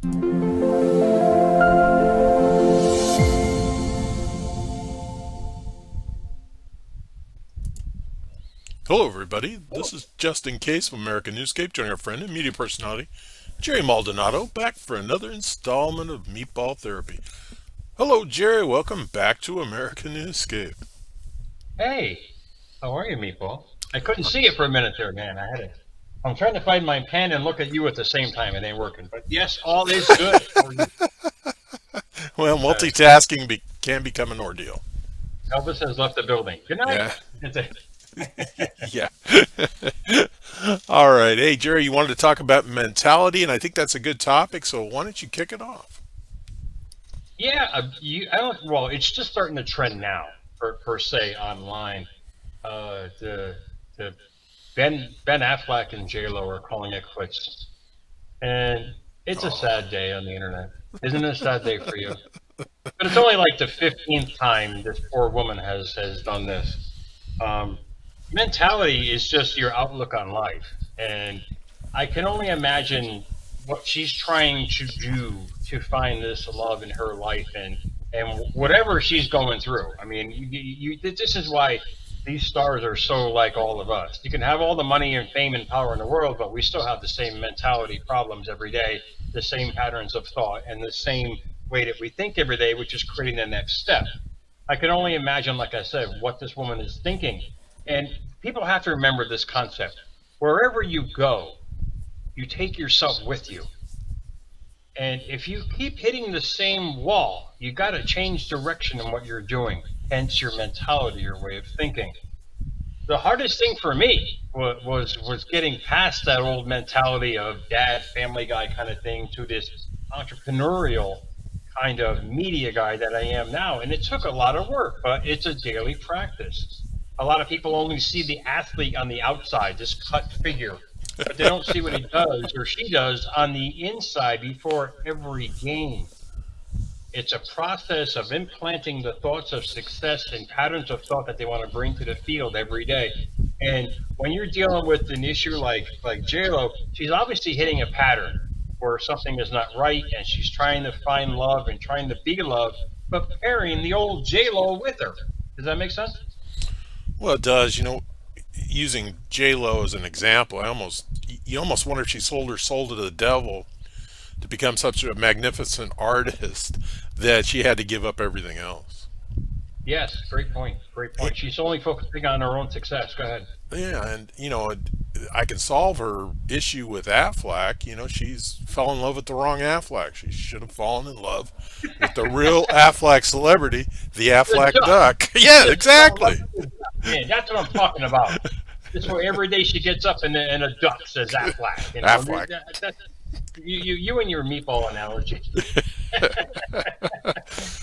Hello, everybody. This is Justin Case from American Newscape, joining our friend and media personality, Jerry Maldonado, back for another installment of Meatball Therapy. Hello, Jerry. Welcome back to American Newscape. Hey, how are you, Meatball? I couldn't see it for a minute there, man. I'm trying to find my pen and look at you at the same time. It ain't working. But yes, all is good. Well, multitasking can become an ordeal. Elvis has left the building. Good night. Yeah. All right. Hey, Jerry, you wanted to talk about mentality, and I think that's a good topic, so why don't you kick it off? Yeah, I don't. Well, it's just starting to trend now, per se, online. The Ben Affleck and J Lo are calling it quits, and it's a sad day on the internet. Isn't it a sad day for you? But it's only like the 15th time this poor woman has done this. Mentality is just your outlook on life, and I can only imagine what she's trying to do to find this love in her life, and whatever she's going through. I mean, this is why these stars are so like all of us. You can have all the money and fame and power in the world, but we still have the same mentality problems every day, the same patterns of thought, and the same way that we think every day, which is creating the next step. I can only imagine, like I said, what this woman is thinking. And people have to remember this concept. Wherever you go, you take yourself with you. And if you keep hitting the same wall, you got to change direction in what you're doing, hence your mentality, your way of thinking. The hardest thing for me was getting past that old mentality of dad, family guy kind of thing to this entrepreneurial kind of media guy that I am now. And it took a lot of work, but it's a daily practice. A lot of people only see the athlete on the outside, this cut figure, but they don't see what he does or she does on the inside before every game. It's a process of implanting the thoughts of success and patterns of thought that they want to bring to the field every day. And when you're dealing with an issue like J-Lo, she's obviously hitting a pattern where something is not right, and she's trying to find love and trying to be love, but pairing the old J-Lo with her. Does that make sense? Well, it does. You know, using J-Lo as an example, you almost wonder if she sold her soul to the devil to become such a magnificent artist that she had to give up everything else. Yes, great point. Great point. She's only focusing on her own success. Go ahead. Yeah, and you know, I can solve her issue with Affleck. You know, she's fell in love with the wrong Affleck. She should have fallen in love with the real Affleck celebrity, the Affleck duck. Yeah, exactly. Man, that's what I'm talking about. This is where every day she gets up and a duck says Affleck. You know? Affleck. You and your meatball analogy.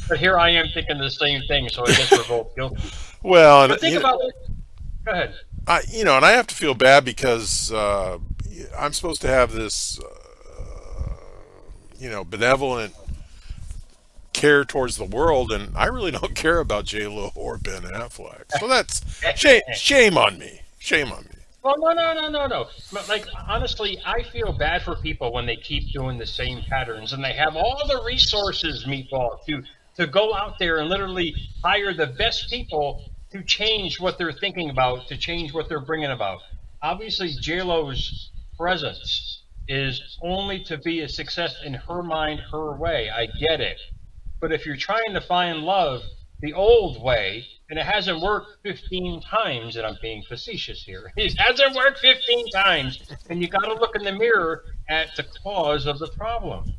But here I am thinking the same thing, so I guess we're both guilty. Well, but think about it. Go ahead. And I have to feel bad because I'm supposed to have this, benevolent care towards the world, and I really don't care about J-Lo or Ben Affleck. So that's shame on me. Shame on me. Well, no. But like, honestly, I feel bad for people when they keep doing the same patterns, and they have all the resources, Meatball, to go out there and literally hire the best people to change what they're thinking about, to change what they're bringing about. Obviously, J-Lo's presence is only to be a success in her mind, her way. I get it. But if you're trying to find love the old way, and it hasn't worked 15 times, and I'm being facetious here, it hasn't worked 15 times, and you got to look in the mirror at the cause of the problem.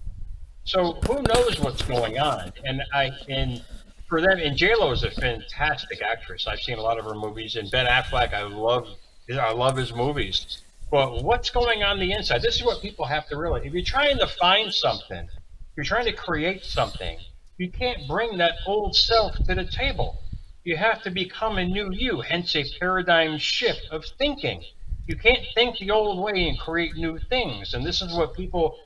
So who knows what's going on? And for them, and J-Lo is a fantastic actress. I've seen a lot of her movies, and Ben Affleck, I love his movies. But what's going on the inside? This is what people have to realize. If you're trying to find something, if you're trying to create something, you can't bring that old self to the table. You have to become a new you, hence a paradigm shift of thinking. You can't think the old way and create new things. And this is what people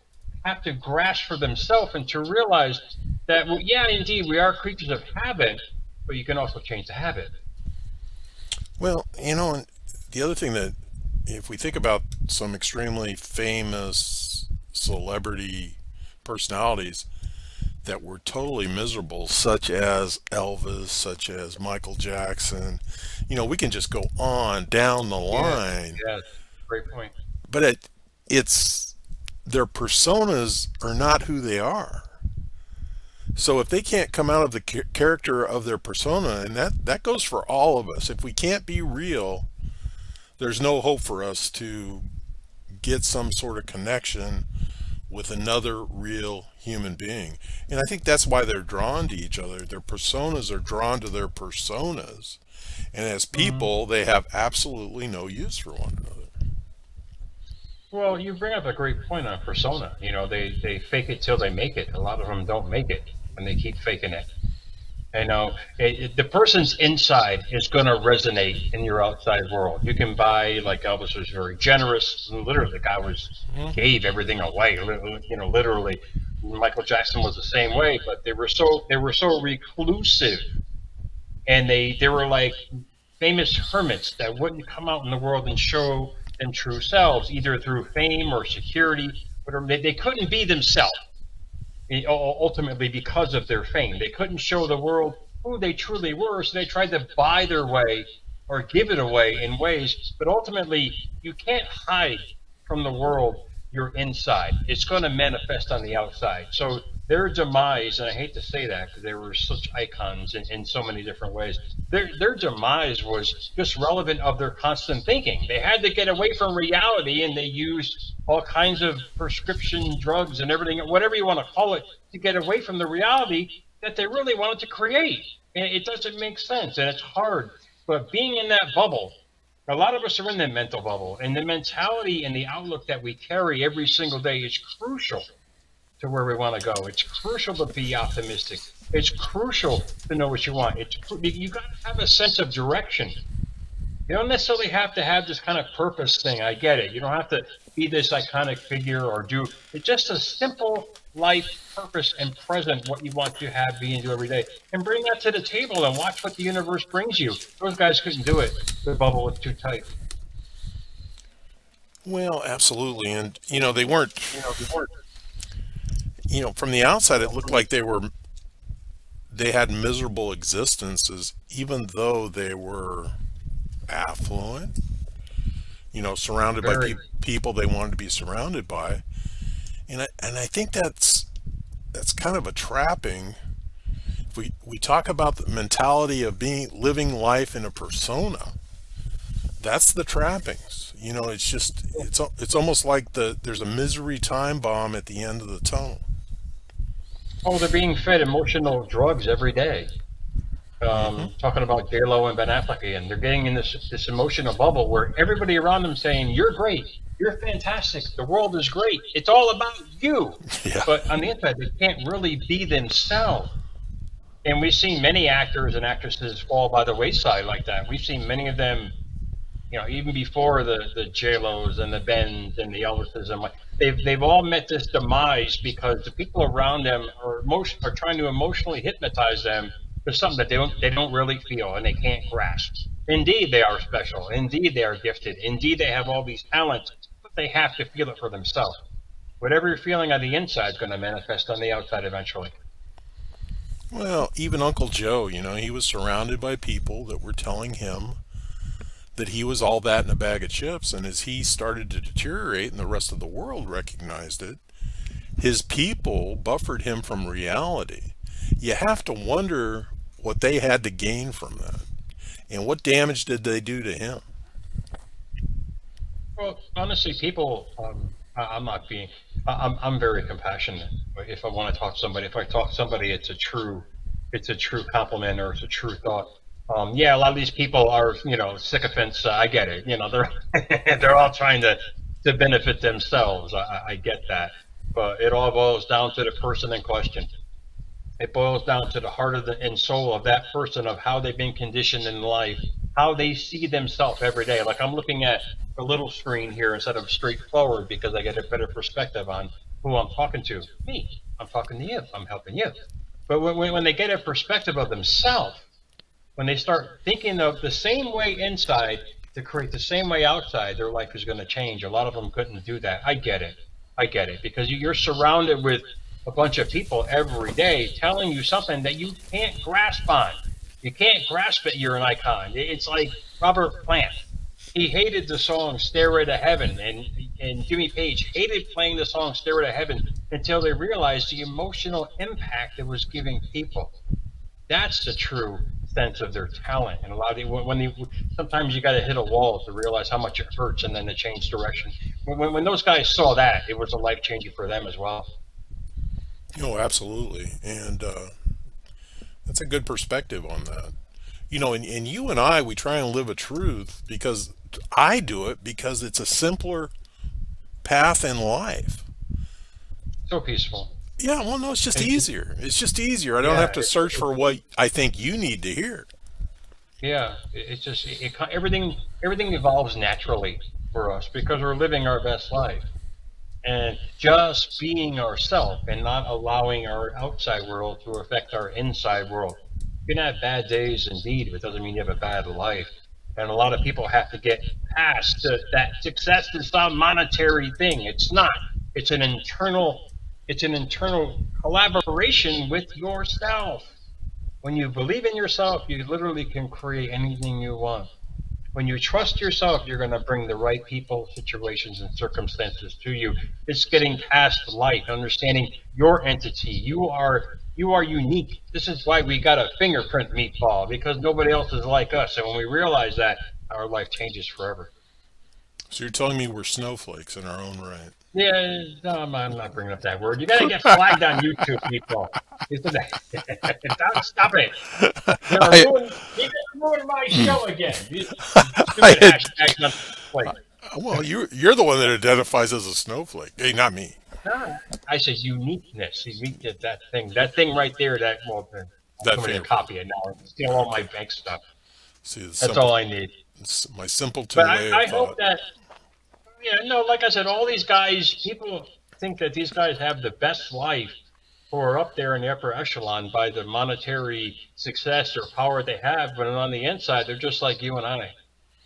have to grasp for themselves, and to realize that, well, yeah, indeed, we are creatures of habit, but you can also change the habit. Well, and the other thing that, if we think about some extremely famous celebrity personalities that were totally miserable, such as Elvis, such as Michael Jackson. You know, we can just go on down the line. Yeah, great point. But it's their personas are not who they are. So if they can't come out of the character of their persona, and that goes for all of us, if we can't be real, there's no hope for us to get some sort of connection with another real human being. And I think that's why they're drawn to each other. Their personas are drawn to their personas. And as people, they have absolutely no use for one another. Well, you bring up a great point on persona. You know, they fake it till they make it. A lot of them don't make it, and they keep faking it. You know, the person's inside is going to resonate in your outside world. You can buy, like Elvis was very generous. Literally, the guy gave everything away. You know, literally. Michael Jackson was the same way, but they were so reclusive, and they were like famous hermits that wouldn't come out in the world and show them true selves, either through fame or security. Whatever. They couldn't be themselves. Ultimately, because of their fame, they couldn't show the world who they truly were, so they tried to buy their way or give it away in ways. But ultimately, you can't hide from the world your inside. It's going to manifest on the outside. So their demise, and I hate to say that because they were such icons in so many different ways, their demise was just relevant of their constant thinking. They had to get away from reality, and they used all kinds of prescription drugs and everything, whatever you want to call it, to get away from the reality that they really wanted to create. And it doesn't make sense, and it's hard. But being in that bubble, a lot of us are in that mental bubble, and the mentality and the outlook that we carry every single day is crucial to where we want to go. It's crucial to be optimistic. It's crucial to know what you want. You got to have a sense of direction. You don't necessarily have to have this kind of purpose thing. I get it. You don't have to be this iconic figure or do. It's just a simple life purpose and present what you want to have, be, and do every day. And bring that to the table and watch what the universe brings you. Those guys couldn't do it. The bubble was too tight. Well, absolutely. And, you know, they weren't, you know, from the outside, it looked like they had miserable existences, even though they were affluent, you know, surrounded by people they wanted to be surrounded by. And I think that's kind of a trapping. If we talk about the mentality of living life in a persona, that's the trappings. You know, it's almost like there's a misery time bomb at the end of the tunnel. Oh, they're being fed emotional drugs every day. Talking about J-Lo and Ben Affleck, and they're getting in this emotional bubble where everybody around them saying, "You're great, you're fantastic, the world is great, it's all about you." Yeah. But on the inside, they can't really be themselves. And we've seen many actors and actresses fall by the wayside like that. We've seen many of them, you know, even before the J-Los and the Bens and the Elvises, and they've all met this demise because the people around them are trying to emotionally hypnotize them for something that they don't really feel and they can't grasp. Indeed, they are special. Indeed, they are gifted. Indeed, they have all these talents, but they have to feel it for themselves. Whatever you're feeling on the inside is going to manifest on the outside eventually. Well, even Uncle Joe, you know, he was surrounded by people that were telling him that he was all that in a bag of chips, and as he started to deteriorate and the rest of the world recognized it, his people buffered him from reality. You have to wonder what they had to gain from that, and what damage did they do to him? Well, honestly, people, I'm very compassionate. If I want to talk to somebody, if I talk to somebody, it's a true compliment or it's a true thought. Yeah, a lot of these people are, you know, sycophants. I get it. You know, they're all trying to benefit themselves. I get that, but it all boils down to the person in question. It boils down to the heart of and soul of that person, of how they've been conditioned in life, how they see themselves every day. Like I'm looking at a little screen here instead of straight forward because I get a better perspective on who I'm talking to. Me, I'm talking to you. I'm helping you. But when they get a perspective of themselves, when they start thinking of the same way inside to create the same way outside, their life is going to change. A lot of them couldn't do that. I get it because you're surrounded with a bunch of people every day telling you something that you can't grasp on. You can't grasp it, you're an icon. It's like Robert Plant. He hated the song Stairway to Heaven, and Jimmy Page hated playing the song Stairway to Heaven until they realized the emotional impact it was giving people. That's the true sense of their talent. And a lot of sometimes you got to hit a wall to realize how much it hurts, and then to change direction. When those guys saw that, it was a life changing for them as well. Oh, absolutely. And that's a good perspective on that. And you and I, we try and live a truth because I do it because it's a simpler path in life. So peaceful. Yeah, well, no, it's just easier. It's just easier. I don't have to search for what I think you need to hear. Yeah, it's just everything evolves naturally for us because we're living our best life. And just being ourselves and not allowing our outside world to affect our inside world. You can have bad days indeed, but it doesn't mean you have a bad life. And a lot of people have to get past that success is some monetary thing. It's not. It's an internal collaboration with yourself. When you believe in yourself, you literally can create anything you want. When you trust yourself, you're going to bring the right people, situations, and circumstances to you. It's getting past life, understanding your entity. You are unique. This is why we got a fingerprint meatball, because nobody else is like us. And when we realize that, our life changes forever. So you're telling me we're snowflakes in our own right? Yeah, no, I'm not bringing up that word. You got to get flagged on YouTube, people. Stop it. You're going to ruin my show again. Well, you're the one that identifies as a snowflake. Hey, not me. No, I said uniqueness. That thing right there. I'm going to copy it now and steal all my bank stuff. See, that's all I need. My simpleton way of thought. I hope that. Yeah, no, like I said, all these guys, people think that these guys have the best life or are up there in the upper echelon by the monetary success or power they have, but on the inside, they're just like you and I.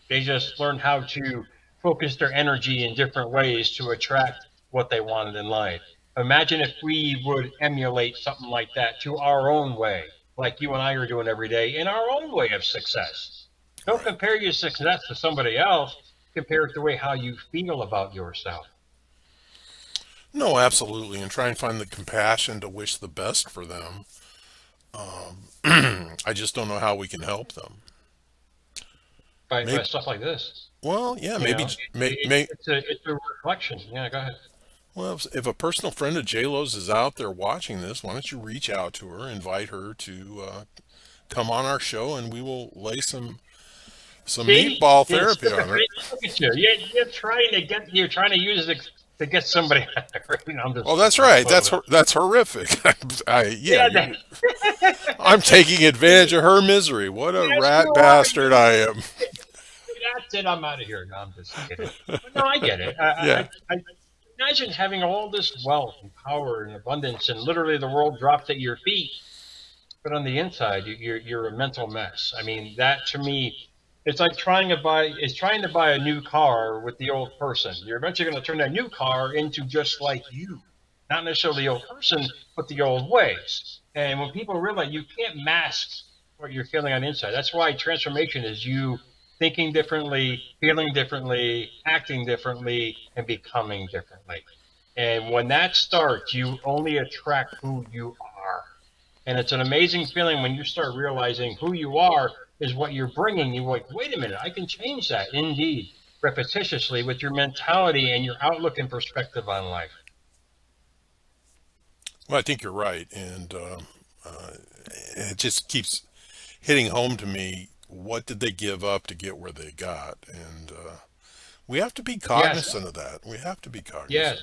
They just learn how to focus their energy in different ways to attract what they wanted in life. Imagine if we would emulate something like that to our own way, like you and I are doing every day, in our own way of success. Don't compare your success to somebody else. Compare it to the way how you feel about yourself. No, absolutely, and try and find the compassion to wish the best for them. I just don't know how we can help them. By stuff like this. Well, yeah, it's a reflection. Yeah, go ahead. Well, if a personal friend of J-Lo's is out there watching this, why don't you reach out to her, invite her to come on our show, and we will lay some meatball therapy on her. You're trying to use it to get somebody. Oh, that's right. That's horrifitic. I'm taking advantage of her misery. What a rat bastard I am. That's it. I'm out of here. No, I'm just kidding. No, I get it. I imagine having all this wealth and power and abundance, and literally the world drops at your feet. But on the inside, you're a mental mess. I mean, that to me, it's like trying to buy a new car with the old person. You're eventually going to turn that new car into just like you, not necessarily the old person, but the old ways. And when people realize you can't mask what you're feeling on the inside, that's why transformation is you thinking differently, feeling differently, acting differently, and becoming differently. And when that starts, you only attract who you are. And it's an amazing feeling when you start realizing who you are is what you're bringing. You're like, wait a minute, I can change that. Indeed, repetitiously with your mentality and your outlook and perspective on life. Well, I think you're right. And it just keeps hitting home to me. What did they give up to get where they got? And we have to be cognizant of that. We have to be cognizant. Yes.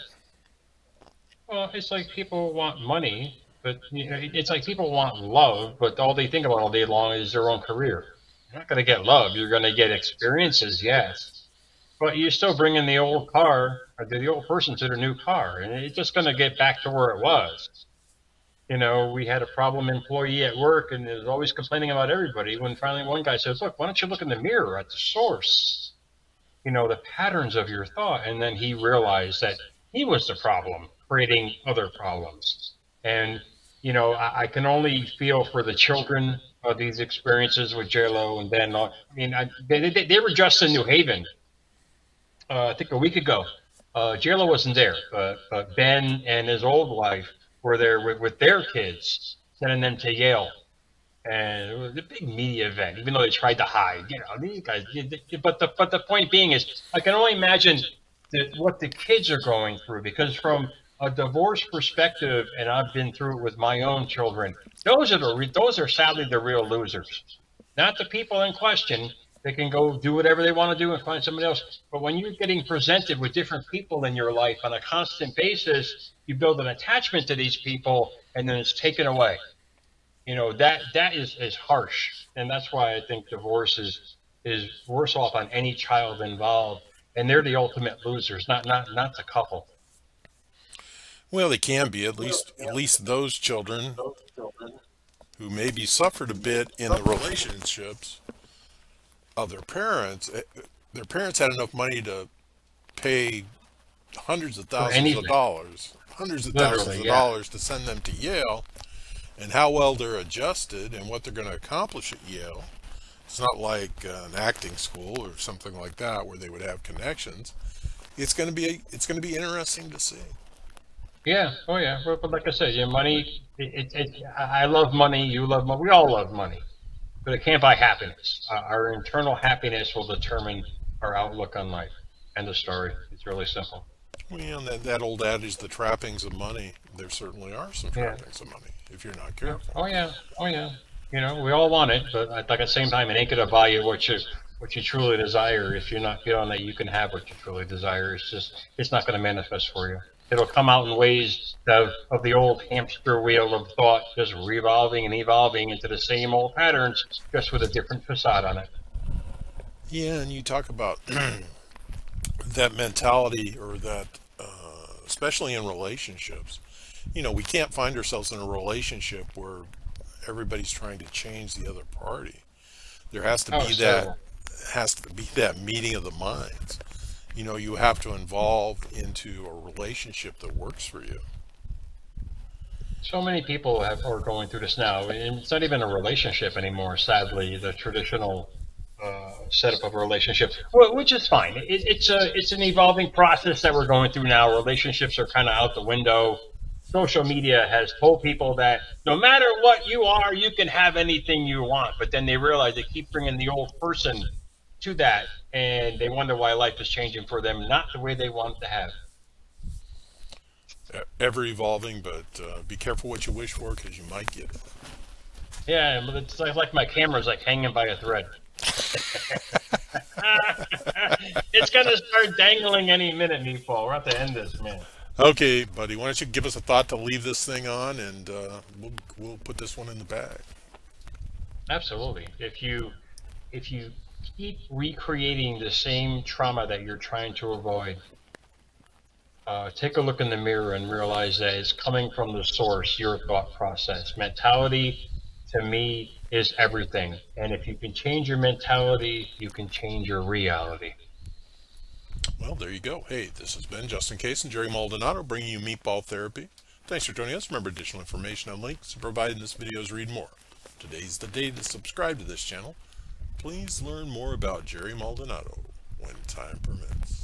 Well, it's like people want money. But it's like people want love, but all they think about all day long is their own career. You're not going to get love. You're going to get experiences, yes. But you're still bringing the old car, or the old person to the new car. And it's just going to get back to where it was. You know, we had a problem employee at work, and was always complaining about everybody. When finally one guy says, look, why don't you look in the mirror at the source? You know, the patterns of your thought. And then he realized that he was the problem, creating other problems. And you know, I can only feel for the children of these experiences with JLo and Ben. I mean, they were just in New Haven, I think a week ago. JLo wasn't there, but Ben and his old wife were there with their kids, sending them to Yale. And it was a big media event, even though they tried to hide. You know, these guys. But the point being is, I can only imagine what the kids are going through, because from a divorce perspective, and I've been through it with my own children. Those are sadly the real losers, not the people in question. They can go do whatever they want to do and find somebody else. But when you're getting presented with different people in your life on a constant basis, you build an attachment to these people, and then it's taken away. You know, that is harsh, and that's why I think divorce is worse off on any child involved, and they're the ultimate losers, not the couple. Well, they can be, at least those children who maybe suffered a bit in the relationships of their parents. Their parents had enough money to pay hundreds of thousands of dollars, Literally, yeah. dollars to send them to Yale, and how well they're adjusted and what they're going to accomplish at Yale. It's not like an acting school or something like that where they would have connections. It's going to be interesting to see. Yeah, oh yeah. But like I said, yeah, money. I love money. You love money. We all love money, but it can't buy happiness. Our internal happiness will determine our outlook on life. End of story. It's really simple. Well, and that old adage, the trappings of money, there certainly are some Yeah. trappings of money if you're not Yeah. careful. Oh yeah. Oh yeah. You know, we all want it, but like at the same time, it ain't gonna buy you what you truly desire. If you're not feeling that you can have what you truly desire, it's not gonna manifest for you. It'll come out in ways of the old hamster wheel of thought, just revolving and evolving into the same old patterns, just with a different facade on it. Yeah, and you talk about that mentality, or that, especially in relationships. We can't find ourselves in a relationship where everybody's trying to change the other party. There has to Oh, be that so has to be that meeting of the minds. You have to involve into a relationship that works for you. so many people are going through this now, and it's not even a relationship anymore. Sadly, the traditional setup of a relationship, which is fine. It's an evolving process that we're going through now. Relationships are kind of out the window. Social media has told people that no matter what you are, you can have anything you want. But then they realize they keep bringing the old person to that, and they wonder why life is changing for them, not the way they want it to have. Ever evolving, but be careful what you wish for, because you might get it. Yeah, but it's like my camera's like hanging by a thread. It's gonna start dangling any minute, Meatball. We're have to end this, man. Okay, buddy, why don't you give us a thought to leave this thing on, and we'll put this one in the bag. Absolutely. If you keep recreating the same trauma that you're trying to avoid, take a look in the mirror and realize that it's coming from the source, your thought process. Mentality, to me, is everything. And if you can change your mentality, you can change your reality. Well, there you go. Hey, this has been Justin Case and Jerry Maldonado bringing you Meatball Therapy. Thanks for joining us. Remember, additional information on links provided in this video is read more. Today's the day to subscribe to this channel. Please learn more about Jerry Maldonado when time permits.